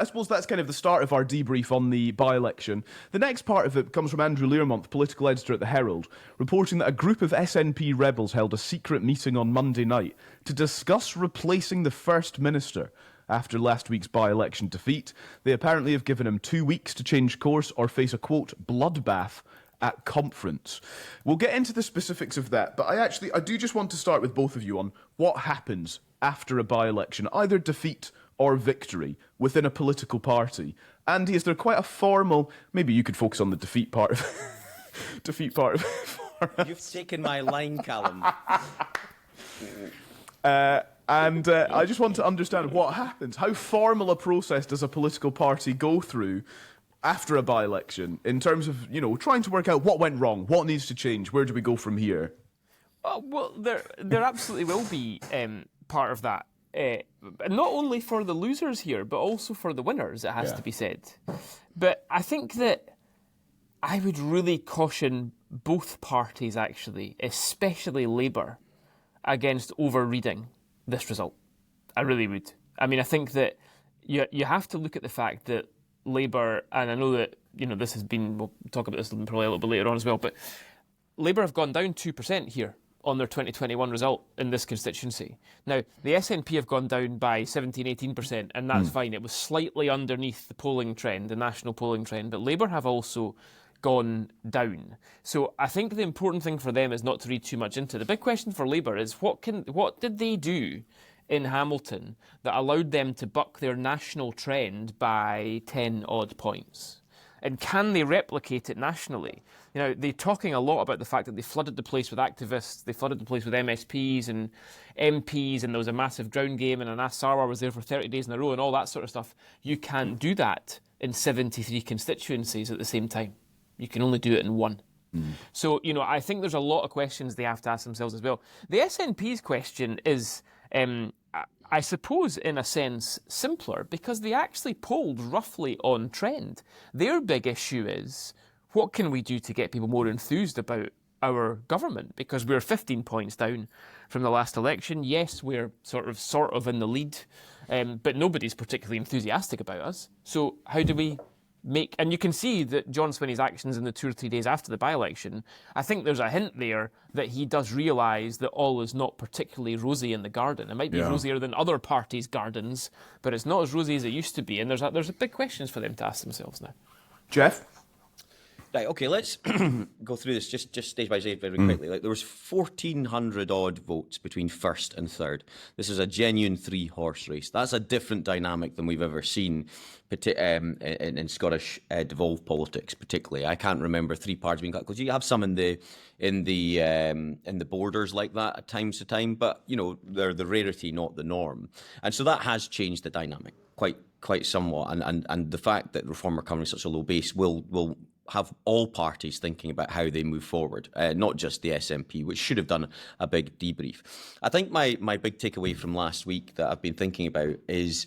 I suppose that's kind of the start of our debrief on the by-election. The next part of it comes from Andrew Learmonth, political editor at the Herald, reporting that a group of SNP rebels held a secret meeting on Monday night to discuss replacing the First Minister after last week's by-election defeat. They apparently have given him 2 weeks to change course or face a, quote, bloodbath at conference. We'll get into the specifics of that, but I do just want to start with both of you on what happens after a by-election, either defeat or victory within a political party. Andy, is there quite a formal... Maybe you could focus on the defeat part of... defeat part of... You've taken my line, Calum. I just want to understand what happens. How formal a process does a political party go through after a by-election in terms of, trying to work out what went wrong, what needs to change, where do we go from here? Well, there absolutely will be part of that. Not only for the losers here, but also for the winners, it has to be said. But I think that I would really caution both parties, actually, especially Labour, against overreading this result. I really would. I mean, I think that you have to look at the fact that Labour, and I know that, this has been, we'll talk about this probably a little bit later on as well, but Labour have gone down 2% here on their 2021 result in this constituency. Now, the SNP have gone down by 17-18%, and that's fine. It was slightly underneath the polling trend, the national polling trend, but Labour have also gone down. So I think the important thing for them is not to read too much into it. The big question for Labour is what did they do in Hamilton that allowed them to buck their national trend by 10 odd points? And can they replicate it nationally? They're talking a lot about the fact that they flooded the place with activists, they flooded the place with MSPs and MPs, and there was a massive ground game, and Anas Sarwar was there for 30 days in a row, and all that sort of stuff. You can't do that in 73 constituencies at the same time. You can only do it in one. So, I think there's a lot of questions they have to ask themselves as well. The SNP's question is, I suppose, in a sense, simpler, because they actually polled roughly on trend. Their big issue is, what can we do to get people more enthused about our government? Because we're 15 points down from the last election. Yes, we're sort of in the lead, but nobody's particularly enthusiastic about us. So how do we and you can see that John Swinney's actions in the 2 or 3 days after the by-election, I think there's a hint there that he does realise that all is not particularly rosy in the garden. It might be rosier than other parties' gardens, but it's not as rosy as it used to be, and there's big questions for them to ask themselves now. Geoff? Right, okay, let's go through this just stage by stage very quickly. There was 1,400 odd votes between first and third. This is a genuine three-horse race. That's a different dynamic than we've ever seen in Scottish devolved politics, particularly. I can't remember three parties being cut close. You have some in the borders like that at times to time, but they're the rarity, not the norm. And so that has changed the dynamic quite somewhat. And the fact that Reform are covering such a low base will have all parties thinking about how they move forward, not just the SNP, which should have done a big debrief. I think my big takeaway from last week that I've been thinking about is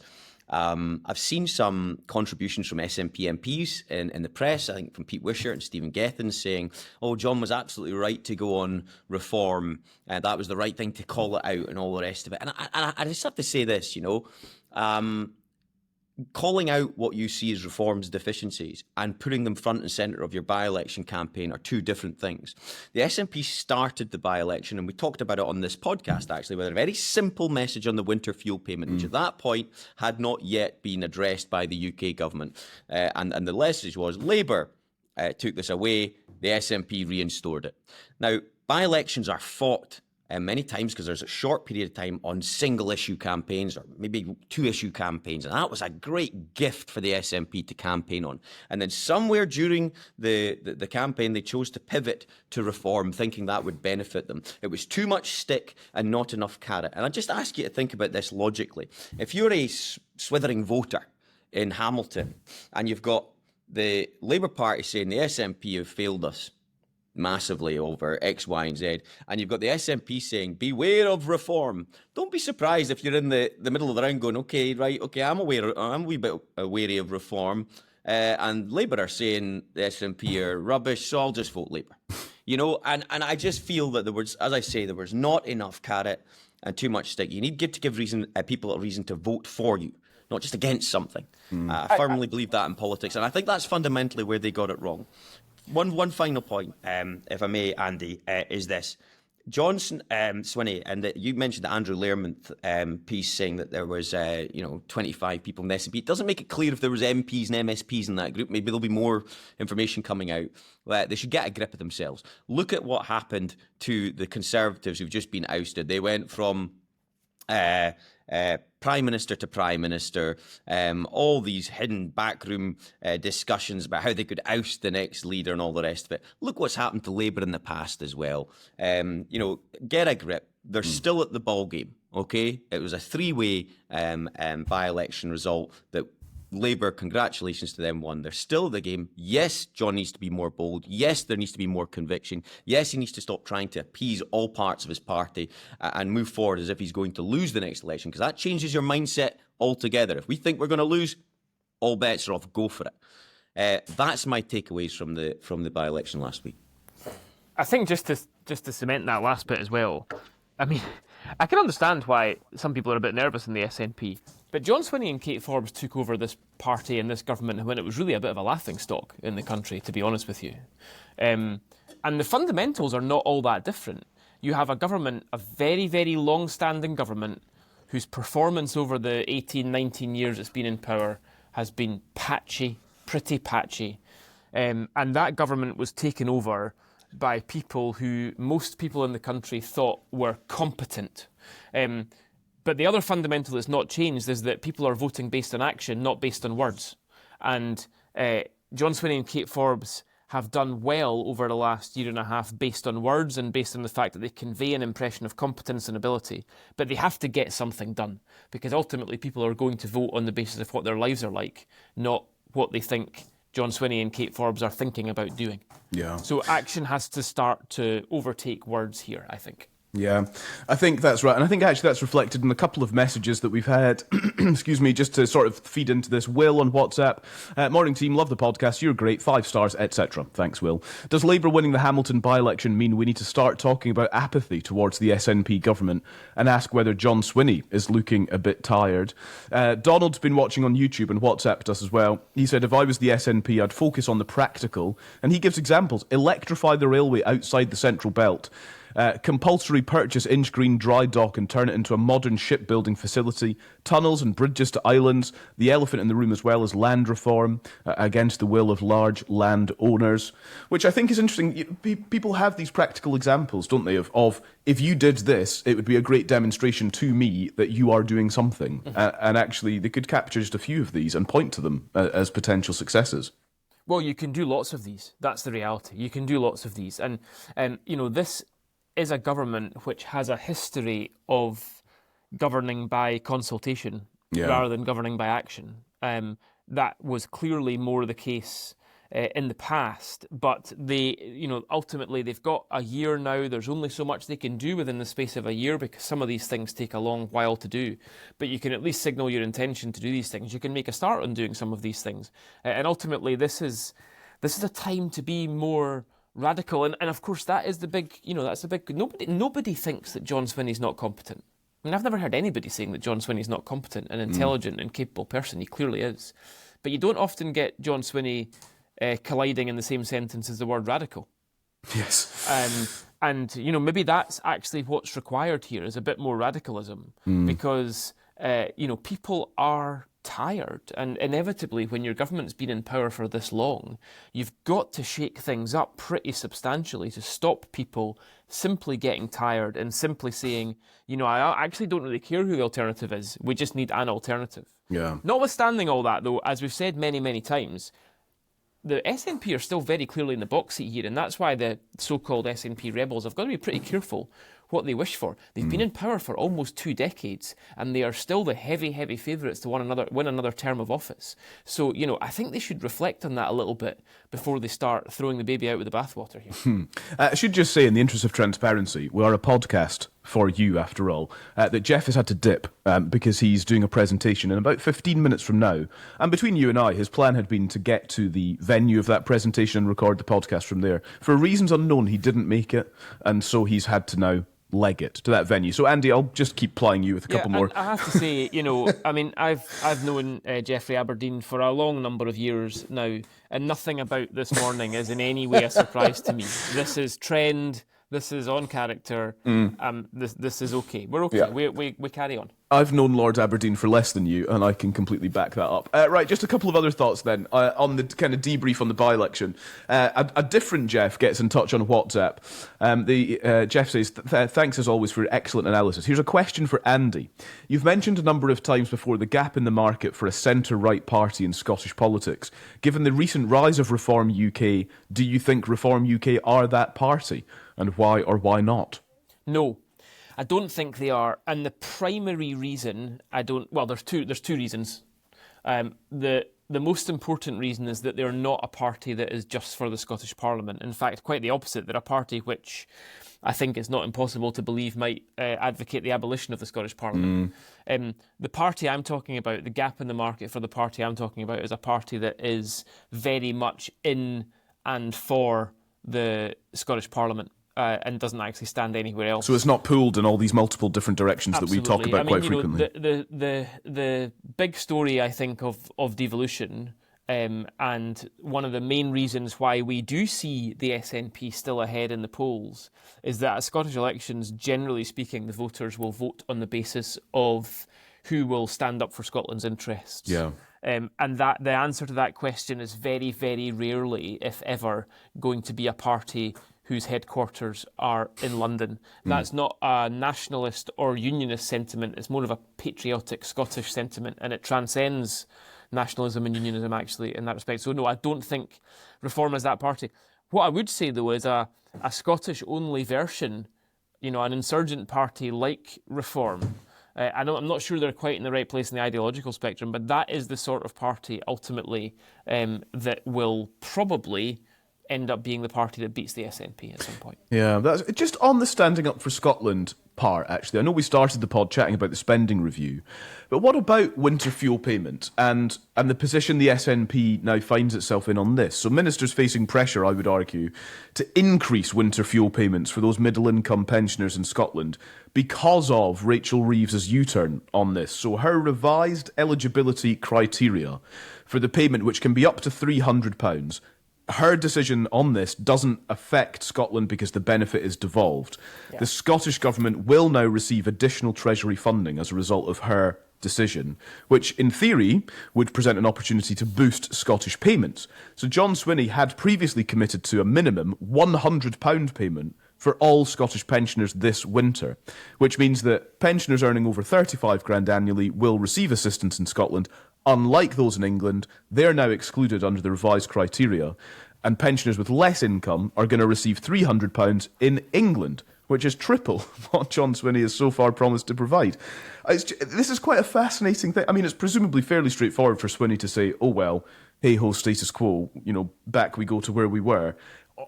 I've seen some contributions from SNP MPs in the press, I think from Pete Wishart and Stephen Gethin, saying, John was absolutely right to go on Reform, and that was the right thing to call it out and all the rest of it. And I just have to say this, calling out what you see as Reform's deficiencies and putting them front and centre of your by-election campaign are two different things. The SNP started the by-election, and we talked about it on this podcast actually, with a very simple message on the winter fuel payment, which at that point had not yet been addressed by the UK government. And the message was Labour took this away, the SNP reinstored it. Now, by-elections are fought many times because there's a short period of time on single issue campaigns or maybe 2 issue campaigns. And that was a great gift for the SNP to campaign on. And then somewhere during the campaign, they chose to pivot to Reform, thinking that would benefit them. It was too much stick and not enough carrot. And I just ask you to think about this logically. If you're a swithering voter in Hamilton and you've got the Labour Party saying the SNP have failed us massively over X, Y, and Z, and you've got the SNP saying, beware of Reform. Don't be surprised if you're in the middle of the round going, I'm a wee bit wary of Reform, and Labour are saying the SNP are rubbish, so I'll just vote Labour. And I just feel that there was not enough carrot and too much stick. You need to give people a reason to vote for you, not just against something. I firmly believe that in politics, and I think that's fundamentally where they got it wrong. One final point, if I may, Andy, is this. John Swinney, and you mentioned the Andrew Learmonth piece saying that there was 25 people in the SNP. It doesn't make it clear if there was MPs and MSPs in that group. Maybe there'll be more information coming out. They should get a grip of themselves. Look at what happened to the Conservatives who've just been ousted. They went from Prime Minister to Prime Minister, all these hidden backroom discussions about how they could oust the next leader and all the rest of it. Look what's happened to Labour in the past as well. Get a grip. They're still at the ball game, okay? It was a three-way by-election result that Labour, congratulations to them, won. They're still at the game. Yes, John needs to be more bold. Yes, there needs to be more conviction. Yes, he needs to stop trying to appease all parts of his party and move forward as if he's going to lose the next election, because that changes your mindset altogether. If we think we're going to lose, all bets are off. Go for it. That's my takeaways from the by-election last week. I think just to cement that last bit as well, I mean, I can understand why some people are a bit nervous in the SNP. But John Swinney and Kate Forbes took over this party and this government when it was really a bit of a laughingstock in the country, to be honest with you. And the fundamentals are not all that different. You have a government, a very, very long-standing government, whose performance over the 18, 19 years it's been in power has been patchy, pretty patchy. And that government was taken over by people who most people in the country thought were competent. But the other fundamental that's not changed is that people are voting based on action, not based on words. And John Swinney and Kate Forbes have done well over the last year and a half based on words and based on the fact that they convey an impression of competence and ability. But they have to get something done, because ultimately people are going to vote on the basis of what their lives are like, not what they think John Swinney and Kate Forbes are thinking about doing. Yeah. So action has to start to overtake words here, I think. Yeah, I think that's right. And I think actually that's reflected in a couple of messages that we've had, excuse me, just to sort of feed into this. Will on WhatsApp, morning team, love the podcast, you're great, 5 stars, etc. Thanks, Will. Does Labour winning the Hamilton by-election mean we need to start talking about apathy towards the SNP government and ask whether John Swinney is looking a bit tired? Donald's been watching on YouTube and WhatsApped us as well. He said, if I was the SNP, I'd focus on the practical. And he gives examples. Electrify the railway outside the central belt. Compulsory purchase Inchgreen dry dock and turn it into a modern shipbuilding facility, tunnels and bridges to islands, the elephant in the room as well as land reform against the will of large land owners, which I think is interesting. People have these practical examples, don't they, of if you did this, it would be a great demonstration to me that you are doing something. Mm-hmm. And actually, they could capture just a few of these and point to them as potential successes. Well, you can do lots of these. That's the reality. You can do lots of these. And this is a government which has a history of governing by consultation rather than governing by action. That was clearly more the case in the past, but ultimately they've got a year now. There's only so much they can do within the space of a year because some of these things take a long while to do. But you can at least signal your intention to do these things. You can make a start on doing some of these things. And ultimately this is a time to be more radical, and of course that is the big, that's the big. Nobody thinks that John Swinney's not competent. I mean, I've never heard anybody saying that John Swinney's not competent, an intelligent and capable person. He clearly is, but you don't often get John Swinney colliding in the same sentence as the word radical. Yes. And maybe that's actually what's required here is a bit more radicalism, because people are tired, and inevitably when your government's been in power for this long, you've got to shake things up pretty substantially to stop people simply getting tired and simply saying, I actually don't really care who the alternative is, we just need an alternative. Yeah. Notwithstanding all that though, as we've said many, many times, the SNP are still very clearly in the box seat here, and that's why the so-called SNP rebels have got to be pretty careful what they wish for. They've been in power for almost 2 decades, and they are still the heavy, heavy favourites to win another term of office. So, I think they should reflect on that a little bit before they start throwing the baby out with the bathwater here. I should just say, in the interest of transparency, we are a podcast for you, after all, that Geoff has had to dip because he's doing a presentation in about 15 minutes from now. And between you and I, his plan had been to get to the venue of that presentation and record the podcast from there. For reasons unknown, he didn't make it, and so he's had to now leg it to that venue. So, Andy, I'll just keep plying you with a couple more. I have to say, I've known Geoffrey Aberdein for a long number of years now, and nothing about this morning is in any way a surprise to me. This is trend. This is on character. This is okay. We're okay. Yeah. We carry on. I've known Lord Aberdein for less than you, and I can completely back that up. Right, just a couple of other thoughts then on the kind of debrief on the by-election. A different Geoff gets in touch on WhatsApp. Geoff says, thanks as always for excellent analysis. Here's a question for Andy. You've mentioned a number of times before the gap in the market for a centre-right party in Scottish politics. Given the recent rise of Reform UK, do you think Reform UK are that party? And why or why not? No, I don't think they are. And the primary reason there's two reasons. The most important reason is that they're not a party that is just for the Scottish Parliament. In fact, quite the opposite. They're a party which I think it's not impossible to believe might advocate the abolition of the Scottish Parliament. The party I'm talking about, the gap in the market for the party I'm talking about, is a party that is very much in and for the Scottish Parliament. And doesn't actually stand anywhere else. So it's not pooled in all these multiple different directions Absolutely. That we talk about quite frequently. The big story, I think, of devolution, and one of the main reasons why we do see the SNP still ahead in the polls, is that at Scottish elections, generally speaking, the voters will vote on the basis of who will stand up for Scotland's interests. Yeah. And that the answer to that question is very, very rarely, if ever, going to be a party whose headquarters are in London. That's not a nationalist or unionist sentiment. It's more of a patriotic Scottish sentiment, and it transcends nationalism and unionism, actually, in that respect. So, no, I don't think Reform is that party. What I would say, though, is a Scottish-only version, an insurgent party like Reform. I'm not sure they're quite in the right place in the ideological spectrum, but that is the sort of party, ultimately, that will probably end up being the party that beats the SNP at some point. Yeah, that's just on the standing up for Scotland part, actually. I know we started the pod chatting about the spending review, but what about winter fuel payment and the position the SNP now finds itself in on this? So ministers facing pressure, I would argue, to increase winter fuel payments for those middle-income pensioners in Scotland because of Rachel Reeves's U-turn on this. So her revised eligibility criteria for the payment, which can be up to £300, her decision on this doesn't affect Scotland because the benefit is devolved. Yeah. The Scottish Government will now receive additional Treasury funding as a result of her decision, which in theory would present an opportunity to boost Scottish payments. So John Swinney had previously committed to a minimum £100 payment for all Scottish pensioners this winter, which means that pensioners earning over 35 grand annually will receive assistance in Scotland. Unlike those in England, they're now excluded under the revised criteria, and pensioners with less income are going to receive £300 in England, which is triple what John Swinney has so far promised to provide. This is quite a fascinating thing. I mean, it's presumably fairly straightforward for Swinney to say, oh, well, hey-ho, status quo, back we go to where we were.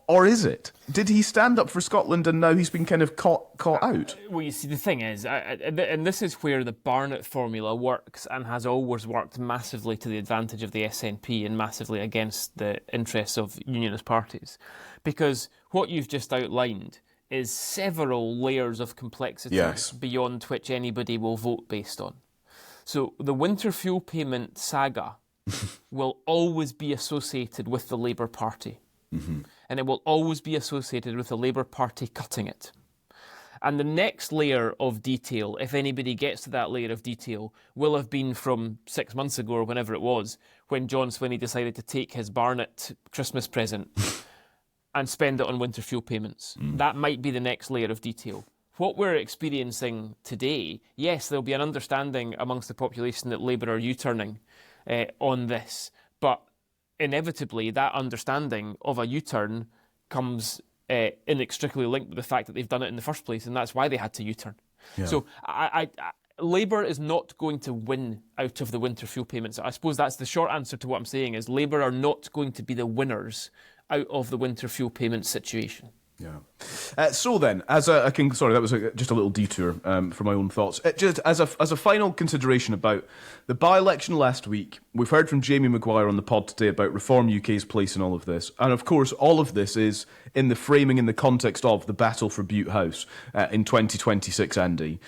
Or is it? Did he stand up for Scotland and now he's been kind of caught out? Well, you see, the thing is, and this is where the Barnett formula works and has always worked massively to the advantage of the SNP and massively against the interests of unionist parties. Because what you've just outlined is several layers of complexity beyond which anybody will vote based on. So the winter fuel payment saga will always be associated with the Labour Party. Mm-hmm. And it will always be associated with the Labour Party cutting it. And the next layer of detail, if anybody gets to that layer of detail, will have been from 6 months ago or whenever it was, when John Swinney decided to take his Barnett Christmas present and spend it on winter fuel payments. That might be the next layer of detail. What we're experiencing today, yes, there'll be an understanding amongst the population that Labour are U-turning on this, but inevitably that understanding of a U-turn comes inextricably linked with the fact that they've done it in the first place, and that's why they had to U-turn. Yeah. So Labour is not going to win out of the winter fuel payments. I suppose that's the short answer to what I'm saying, is Labour are not going to be the winners out of the winter fuel payment situation. Yeah. So then, sorry, that was just a little detour for my own thoughts. Just as a final consideration about the by-election last week, we've heard from Jamie Maguire on the pod today about Reform UK's place in all of this, and of course, all of this is in the framing, in the context of the battle for Bute House in 2026. Andy,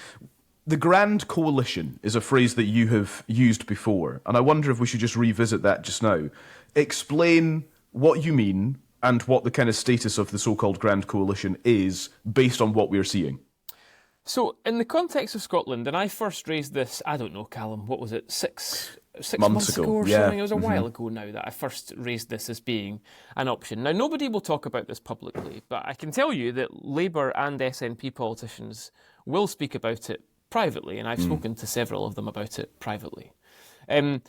the Grand Coalition is a phrase that you have used before, and I wonder if we should just revisit that just now. Explain what you mean and what the kind of status of the so-called Grand Coalition is based on what we're seeing. So, in the context of Scotland, and I first raised this, I don't know, Calum, what was it, six months ago or something? It was a while ago now that I first raised this as being an option. Now, nobody will talk about this publicly, but I can tell you that Labour and SNP politicians will speak about it privately, and I've spoken to several of them about it privately. And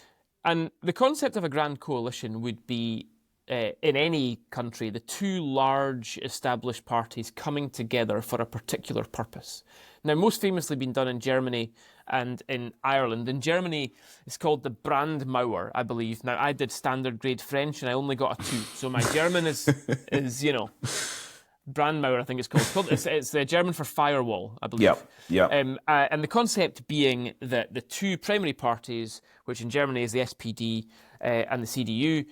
the concept of a Grand Coalition would be, in any country, the two large established parties coming together for a particular purpose. Now, most famously been done in Germany and in Ireland. In Germany, it's called the Brandmauer, I believe. Now, I did standard grade French and I only got a 2, so my German is Brandmauer, I think it's called. It's the German for firewall, I believe. Yeah. And the concept being that the two primary parties, which in Germany is the SPD and the CDU,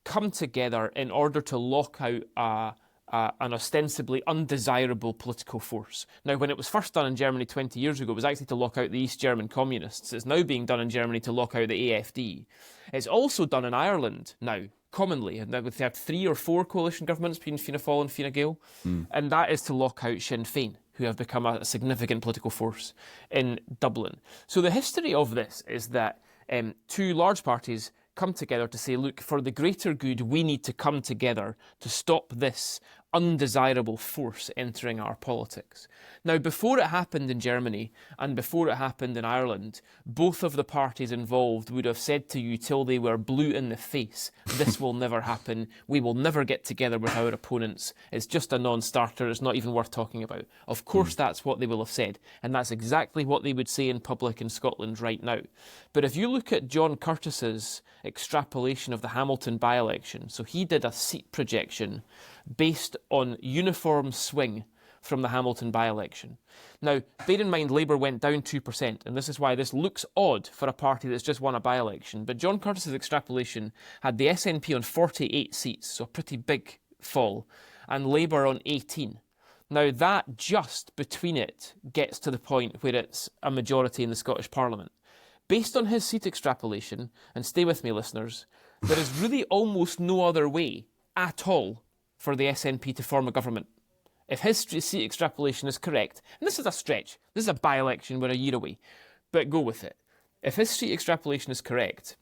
come together in order to lock out an ostensibly undesirable political force. Now, when it was first done in Germany 20 years ago, it was actually to lock out the East German communists. It's now being done in Germany to lock out the AFD. It's also done in Ireland now, commonly, and they have 3 or 4 coalition governments between Fianna Fáil and Fine Gael, and that is to lock out Sinn Féin, who have become a significant political force in Dublin. So the history of this is that two large parties come together to say, look, for the greater good, we need to come together to stop this undesirable force entering our politics. Now, before it happened in Germany and before it happened in Ireland, both of the parties involved would have said to you till they were blue in the face, this will never happen, we will never get together with our opponents, it's just a non-starter, it's not even worth talking about. Of course that's what they will have said, and that's exactly what they would say in public in Scotland right now. But if you look at John Curtis's extrapolation of the Hamilton by-election, so he did a seat projection based on uniform swing from the Hamilton by-election. Now, bear in mind, Labour went down 2%, and this is why this looks odd for a party that's just won a by-election. But John Curtis's extrapolation had the SNP on 48 seats, so a pretty big fall, and Labour on 18. Now, that just between it gets to the point where it's a majority in the Scottish Parliament. Based on his seat extrapolation, and stay with me, listeners, there is really almost no other way at all for the SNP to form a government. If his seat extrapolation is correct, and this is a stretch, this is a by-election, we're a year away, but go with it. If his seat extrapolation is correct,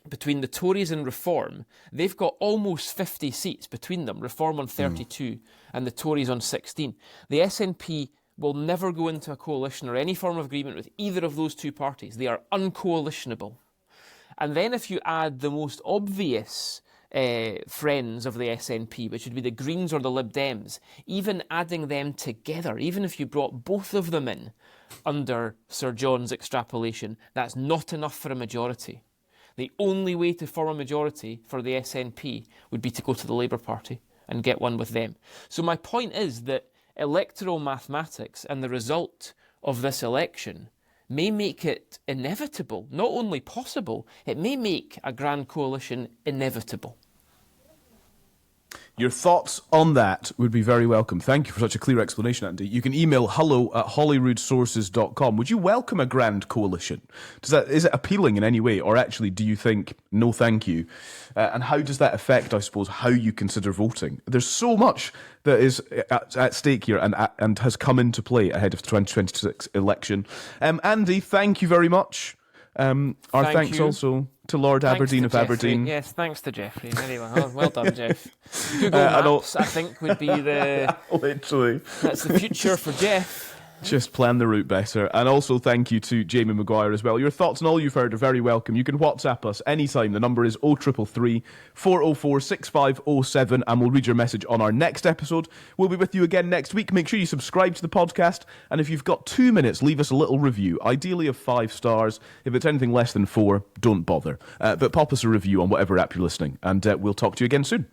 between the Tories and Reform, they've got almost 50 seats between them, Reform on 32 and the Tories on 16. The SNP will never go into a coalition or any form of agreement with either of those two parties. They are uncoalitionable. And then if you add the most obvious friends of the SNP, which would be the Greens or the Lib Dems, even adding them together, even if you brought both of them in under Sir John's extrapolation, that's not enough for a majority. The only way to form a majority for the SNP would be to go to the Labour Party and get one with them. So my point is that electoral mathematics and the result of this election may make it inevitable, not only possible, it may make a grand coalition inevitable. Your thoughts on that would be very welcome. Thank you for such a clear explanation, Andy. You can email hello@holyroodsources.com. Would you welcome a grand coalition? Is it appealing in any way, or actually do you think, no thank you? And how does that affect, I suppose, how you consider voting? There's so much that is at stake here and has come into play ahead of the 2026 election. Andy, thank you very much. Our thanks also to Lord Aberdein of Aberdein. Yes, thanks to Geoffrey. Very well done, Geoff. Google Maps, I think, would be the... Literally. That's the future for Geoff. Just plan the route better. And also thank you to Jamie Maguire as well. Your thoughts on all you've heard are very welcome. You can WhatsApp us anytime. The number is 0333 404 6507 and we'll read your message on our next episode. We'll be with you again next week. Make sure you subscribe to the podcast. And if you've got 2 minutes, leave us a little review, ideally of 5 stars. If it's anything less than 4, don't bother. But pop us a review on whatever app you're listening. And we'll talk to you again soon.